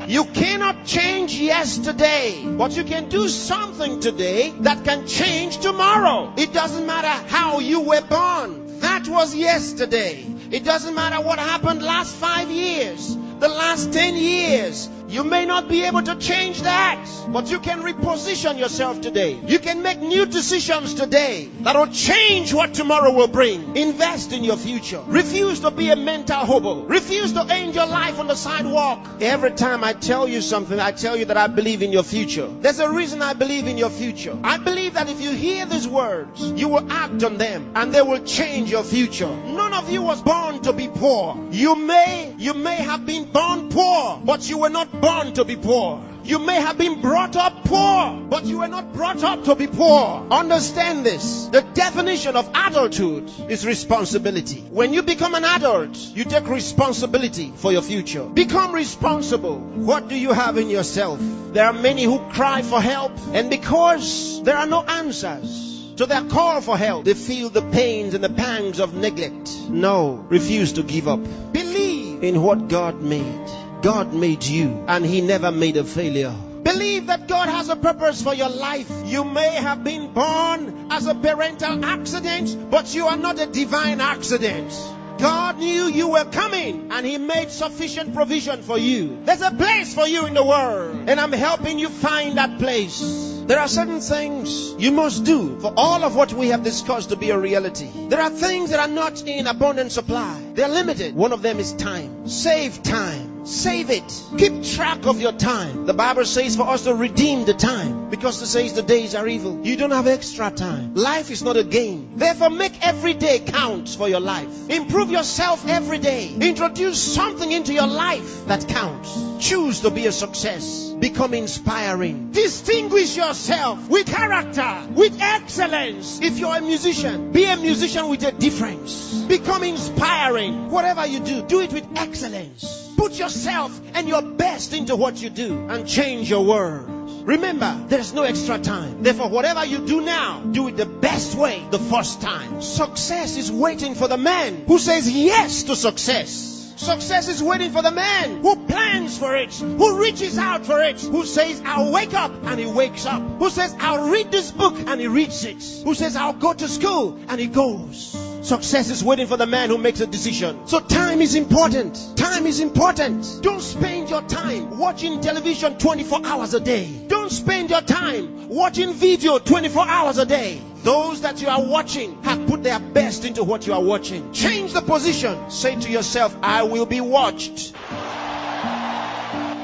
You cannot change yesterday, but you can do something today that can change tomorrow. It doesn't matter how you were born. That was yesterday. It doesn't matter what happened last 5 years, the last 10 years. You may not be able to change that, but you can reposition yourself today. You can make new decisions today that will change what tomorrow will bring. Invest in your future. Refuse to be a mental hobo. Refuse to end your life on the sidewalk. Every time I tell you something, I tell you that I believe in your future. There's a reason I believe in your future. I believe that if you hear these words, you will act on them and they will change your future. None of you was born to be poor. You may have been born poor, but you were not born to be poor. You may have been brought up poor, but you were not brought up to be poor. Understand this. The definition of adulthood is responsibility. When you become an adult, you take responsibility for your future. Become responsible. What do you have in yourself? There are many who cry for help, and because there are no answers to their call for help, they feel the pains and the pangs of neglect. No, refuse to give up. Believe in what God made. God made you, and He never made a failure. Believe that God has a purpose for your life. You may have been born as a parental accident, but you are not a divine accident. God knew you were coming, and He made sufficient provision for you. There's a place for you in the world, and I'm helping you find that place. There are certain things you must do for all of what we have discussed to be a reality. There are things that are not in abundant supply. They're limited. One of them is time. Save time. Save it. Keep track of your time. The Bible says for us to redeem the time, because it says the days are evil. You don't have extra time. Life is not a game. Therefore, make every day count for your life. Improve yourself every day. Introduce something into your life that counts. Choose to be a success. Become inspiring. Distinguish yourself with character, with excellence. If you're a musician, be a musician with a difference. Become inspiring. Whatever you do, do it with excellence. Put yourself and your best into what you do and change your world. Remember, there's no extra time. Therefore, whatever you do now, do it the best way the first time. Success is waiting for the man who says yes to success. Success is waiting for the man who plans for it, who reaches out for it, who says, I'll wake up, and he wakes up, who says, I'll read this book, and he reads it, who says, I'll go to school, and he goes. Success is waiting for the man who makes a decision. So time is important. Time is important. Don't spend your time watching television 24 hours a day. Don't spend your time watching video 24 hours a day. Those that you are watching have put their best into what you are watching. Change the position. Say to yourself, I will be watched.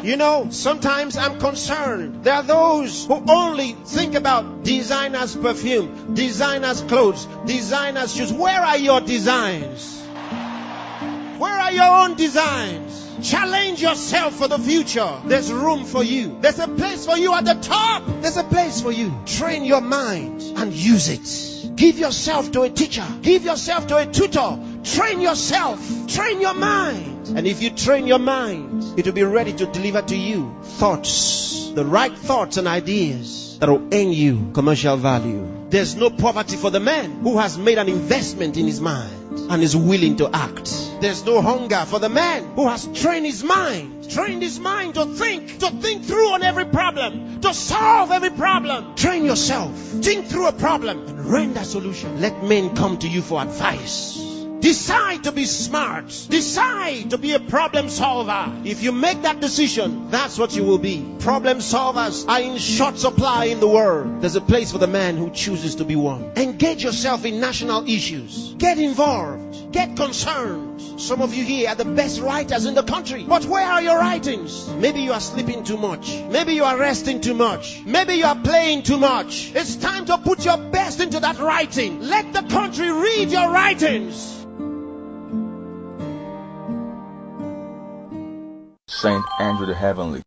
You know, sometimes I'm concerned. There are those who only think about designers' perfume, designers' clothes, designers' shoes. Where are your designs? Where are your own designs? Challenge yourself for the future. There's room for you. There's a place for you at the top. There's a place for you. Train your mind and use it. Give yourself to a teacher. Give yourself to a tutor. Train yourself. Train your mind. And if you train your mind, it will be ready to deliver to you thoughts, the right thoughts and ideas that will earn you commercial value. There's no poverty for the man who has made an investment in his mind and is willing to act. There's no hunger for the man who has trained his mind to think through on every problem, to solve every problem. Train yourself. Think through a problem and render a solution. Let men come to you for advice. Decide to be smart. Decide to be a problem solver. If you make that decision, that's what you will be. Problem solvers are in short supply in the world. There's a place for the man who chooses to be one. Engage yourself in national issues. Get involved. Get concerned. Some of you here are the best writers in the country. But where are your writings? Maybe you are sleeping too much. Maybe you are resting too much. Maybe you are playing too much. It's time to put your best into that writing. Let the country read your writings. Saint Andrew the Heavenly.